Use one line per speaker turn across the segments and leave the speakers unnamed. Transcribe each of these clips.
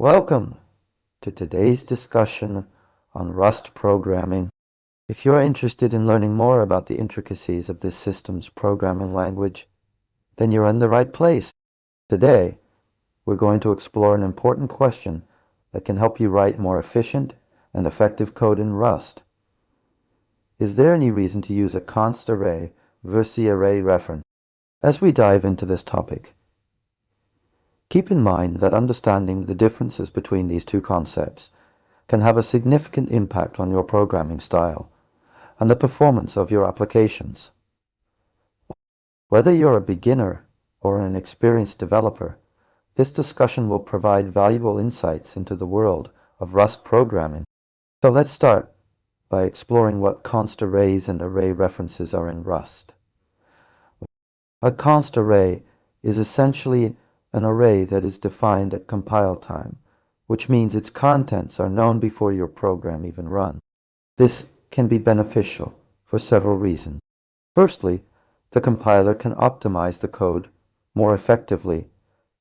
Welcome to today's discussion on Rust programming. If you're interested in learning more about the intricacies of this system's programming language, then you're in the right place. Today, we're going to explore an important question that can help you write more efficient and effective code in Rust. Is there any reason to use a const array versus array reference? As we dive into this topic, keep in mind that understanding the differences between these two concepts can have a significant impact on your programming style and the performance of your applications. Whether you're a beginner or an experienced developer, this discussion will provide valuable insights into the world of Rust programming. So let's start by exploring what const arrays and array references are in Rust. A const array is essentially an array that is defined at compile time, which means its contents are known before your program even runs. This can be beneficial for several reasons. Firstly, the compiler can optimize the code more effectively,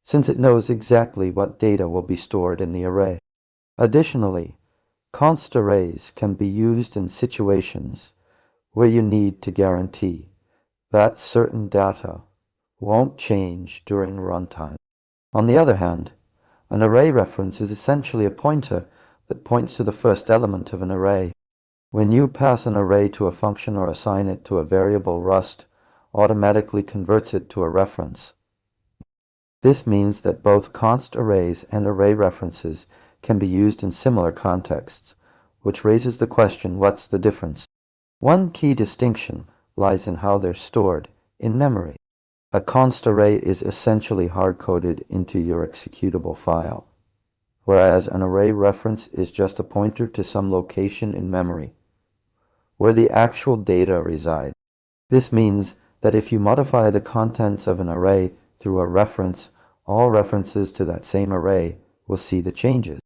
since it knows exactly what data will be stored in the array. Additionally, const arrays can be used in situations where you need to guarantee that certain data won't change during runtime. On the other hand, an array reference is essentially a pointer that points to the first element of an array. When you pass an array to a function or assign it to a variable, Rust automatically converts it to a reference. This means that both const arrays and array references can be used in similar contexts, which raises the question, what's the difference? One key distinction lies in how they're stored in memory. A const array is essentially hard-coded into your executable file, whereas an array reference is just a pointer to some location in memory, where the actual data reside. This means that if you modify the contents of an array through a reference, all references to that same array will see the changes.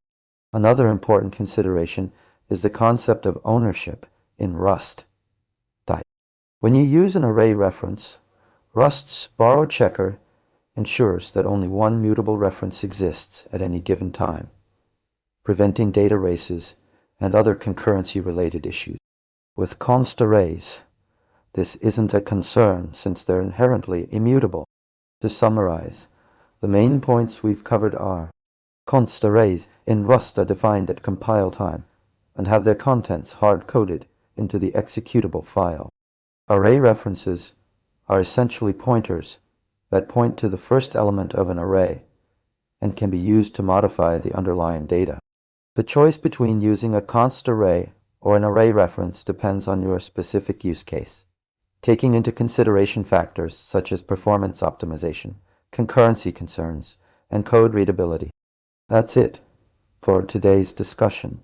Another important consideration is the concept of ownership in Rust. When you use an array reference, Rust's borrow checker ensures that only one mutable reference exists at any given time, preventing data races and other concurrency-related issues. With const arrays, this isn't a concern since they're inherently immutable. To summarize, the main points we've covered are: const arrays in Rust are defined at compile time and have their contents hard-coded into the executable file. Array references are essentially pointers that point to the first element of an array and can be used to modify the underlying data. The choice between using a const array or an array reference depends on your specific use case, taking into consideration factors such as performance optimization, concurrency concerns, and code readability. That's it for today's discussion.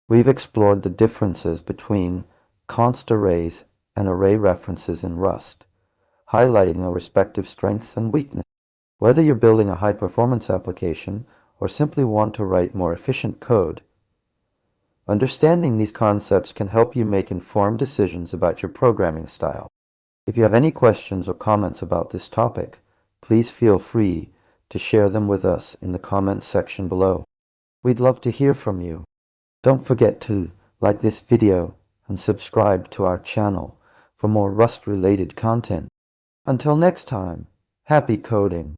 We've explored the differences between const arrays and array references in Rust, highlighting their respective strengths and weaknesses. Whether you're building a high-performance application or simply want to write more efficient code, understanding these concepts can help you make informed decisions about your programming style. If you have any questions or comments about this topic, please feel free to share them with us in the comments section below. We'd love to hear from you. Don't forget to like this video and subscribe to our channel for more Rust-related content. Until next time, happy coding!